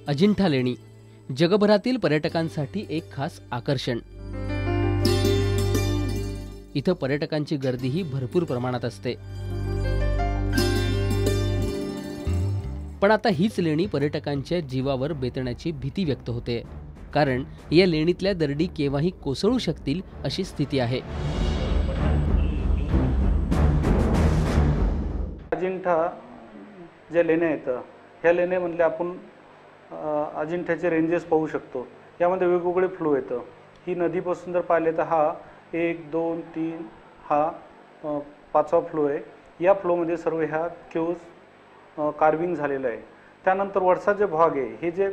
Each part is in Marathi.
अजिंठा लेणी जगभरातील पर्यटकांसाठी एक खास आकर्षण। इथं पर्यटकांची गर्दीही भरपूर प्रमाणात असते। पण आता हीच लेणी पर्यटकांच्या जीवावर बेतण्याची भीती व्यक्त होते, कारण या लेणीतल्या दरडी केव्हाही कोसळू शकतील अशी स्थिती आहे। अजिंठा ज्या लेण्या आहेत ह्या लेण्यामधले आपण अजिंठ्याचे रेंजेस पाहू शकतो। यामध्ये वेगवेगळे फ्लो येतं। ही नदीपासून जर पाहिले तर हा 1 2 3 हा 5वा फ्लो आहे। या फ्लोमध्ये सर्व ह्या केव्ज कार्विंग झालेलं आहे। त्यानंतर वरचा जे भाग आहे हे जे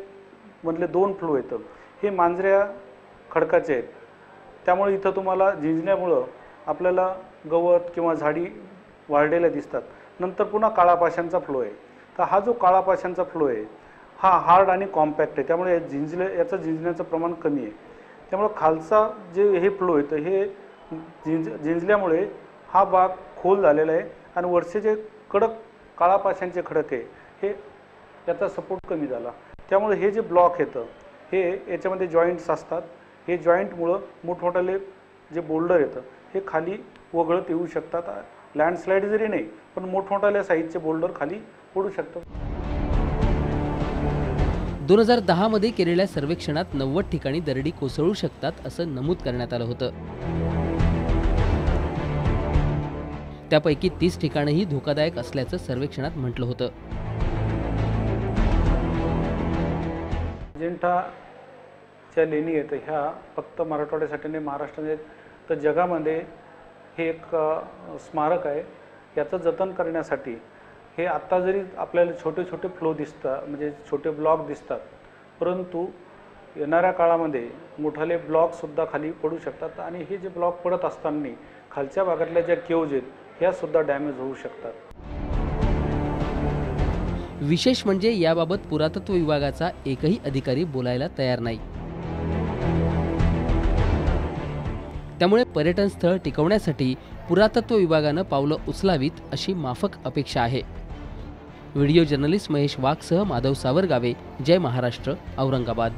मधले 2 फ्लो येतं हे मांजऱ्या खडकाचे आहेत। त्यामुळे इथं तुम्हाला झिंजण्यामुळं आपल्याला गवत किंवा झाडी वाढलेल्या दिसतात। नंतर पुन्हा काळा पाषाणचा फ्लो आहे। तर हा जो काळा पाषाणचा फ्लो आहे हा हार्ड आणि कॉम्पॅक्ट आहे, त्यामुळे याचं झिंजण्याचं प्रमाण कमी आहे। त्यामुळे खालचा जे हे फ्लो येतं हे झिंजल्यामुळे हा भाग खोल झालेला आहे आणि वरचे जे कडक काळा पाषाणचे खडक आहे हे याचा सपोर्ट कमी झाला। त्यामुळे हे जे ब्लॉक येतं हे याच्यामध्ये जॉईंट्स असतात। हे जॉईंटमुळं मोठमोठाले जे बोल्डर येतं हे खाली वगळत येऊ शकतात। लँडस्लाईड जरी नाही पण मोठमोठाल्या साईजचे बोल्डर खाली पडू शकतात। 2010 मध्ये केलेल्या सर्वेक्षणात 90 ठिकाणी दरडी कोसळू शकतात असं नमूद करण्यात आलं होतं। त्यापैकी 30 ठिकाणंही धोकादायक असल्याचं सर्वेक्षणात म्हटलं होतं। अजिंठाच्या लेणी आहेत ह्या फक्त मराठवाड्यासाठी नाही, महाराष्ट्रामध्ये तर जगामध्ये हे एक स्मारक आहे। याचं जतन करण्यासाठी हे आत्ता जरी आपल्याला छोटे छोटे फ्लो दिसतात, म्हणजे छोटे ब्लॉक दिसतात, परंतु येणाऱ्या काळामध्ये मोठाले ब्लॉकसुद्धा खाली पडू शकतात आणि हे जे ब्लॉक पडत असताना खालच्या भागातल्या ज्या केव्ज आहेत ह्यासुद्धा डॅमेज होऊ शकतात। विशेष म्हणजे याबाबत पुरातत्व विभागाचा एकही अधिकारी बोलायला तयार नाही। त्यामुळे पर्यटन स्थळ टिकवण्यासाठी पुरातत्व विभागानं पावलं उचलावीत अशी माफक अपेक्षा आहे। व्हिडिओ जर्नलिस्ट महेश वाघसह माधव सावरगावे, जय महाराष्ट्र, औरंगाबाद।